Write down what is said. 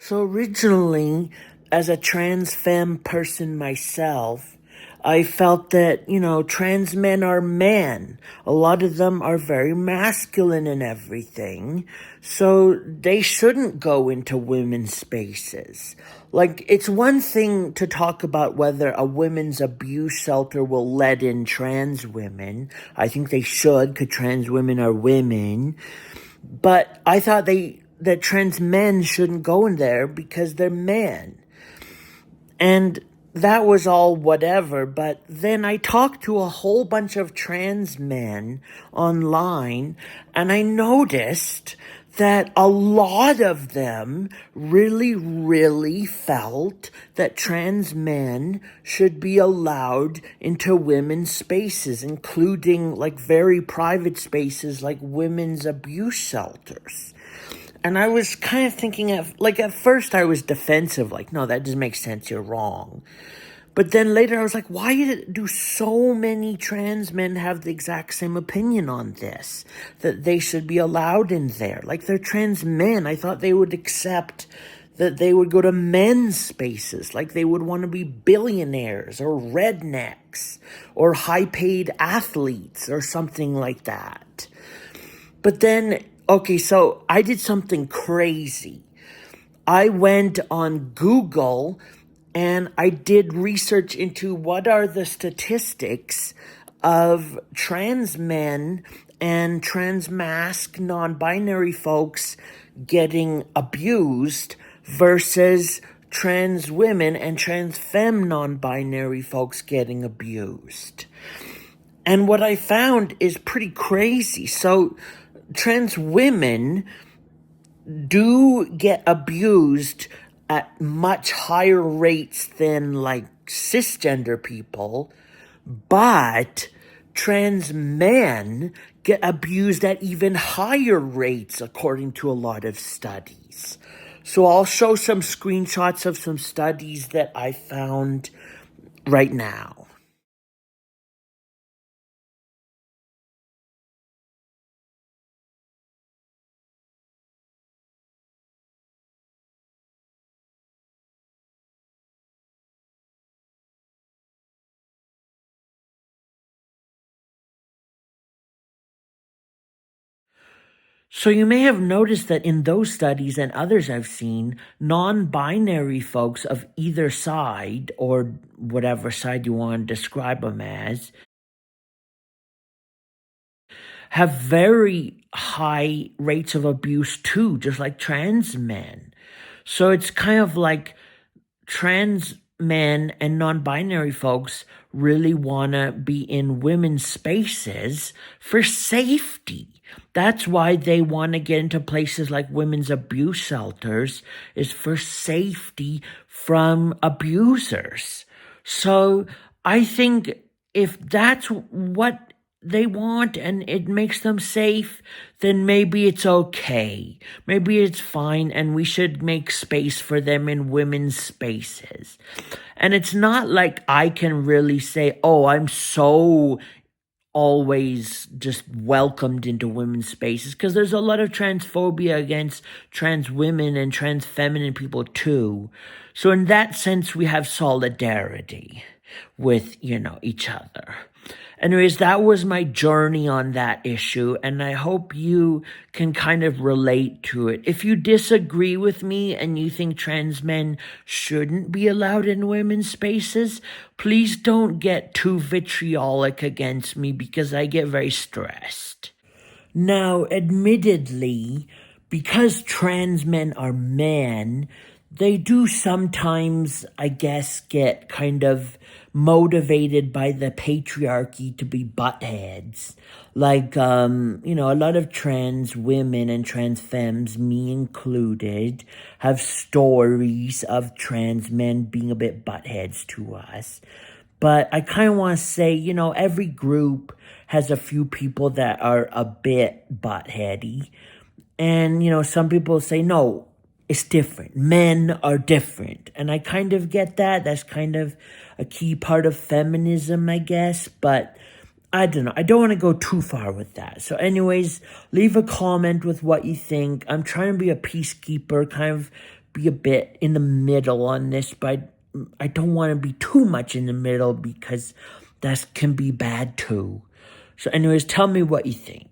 So originally, as a transfem person myself, I felt that, trans men are men. A lot of them are very masculine and everything. So they shouldn't go into women's spaces. Like, it's one thing to talk about whether a women's abuse shelter will let in trans women. I think they should, because trans women are women. But I thought that trans men shouldn't go in there because they're men. And that was all whatever, but then I talked to a whole bunch of trans men online, and I noticed that a lot of them really, really felt that trans men should be allowed into women's spaces, including like very private spaces like women's abuse shelters. And I was kind of thinking at first I was defensive, like, no, that doesn't make sense, you're wrong. But then later I was like, why do so many trans men have the exact same opinion on this? That they should be allowed in there. Like, they're trans men. I thought they would accept that they would go to men's spaces. Like, they would want to be billionaires or rednecks or high-paid athletes or something like that. But then, okay, so I did something crazy. I went on Google and I did research into what are the statistics of trans men and trans masc non-binary folks getting abused versus trans women and trans femme non-binary folks getting abused. And what I found is pretty crazy. So trans women do get abused at much higher rates than like cisgender people, but trans men get abused at even higher rates according to a lot of studies. So I'll show some screenshots of some studies that I found right now. So you may have noticed that in those studies and others I've seen, non-binary folks of either side, or whatever side you want to describe them as, have very high rates of abuse too, just like trans men. So it's kind of like trans men and non-binary folks really want to be in women's spaces for safety. That's why they want to get into places like women's abuse shelters, is for safety from abusers. So I think if that's what they want and it makes them safe, then maybe it's okay. Maybe it's fine, and we should make space for them in women's spaces. And it's not like I can really say, oh, I'm so always just welcomed into women's spaces, because there's a lot of transphobia against trans women and trans feminine people too. So in that sense, we have solidarity with, each other. Anyways, that was my journey on that issue, and I hope you can kind of relate to it. If you disagree with me and you think trans men shouldn't be allowed in women's spaces, please don't get too vitriolic against me, because I get very stressed. Now, admittedly, because trans men are men, they do sometimes, I guess, get kind of motivated by the patriarchy to be buttheads. Like, a lot of trans women and trans femmes, me included, have stories of trans men being a bit buttheads to us. But I kind of want to say, every group has a few people that are a bit buttheady. And, some people say, no, it's different. Men are different. And I kind of get that. That's kind of a key part of feminism, I guess. But I don't know. I don't want to go too far with that. So anyways, leave a comment with what you think. I'm trying to be a peacekeeper, kind of be a bit in the middle on this, but I don't want to be too much in the middle because that can be bad too. So anyways, tell me what you think.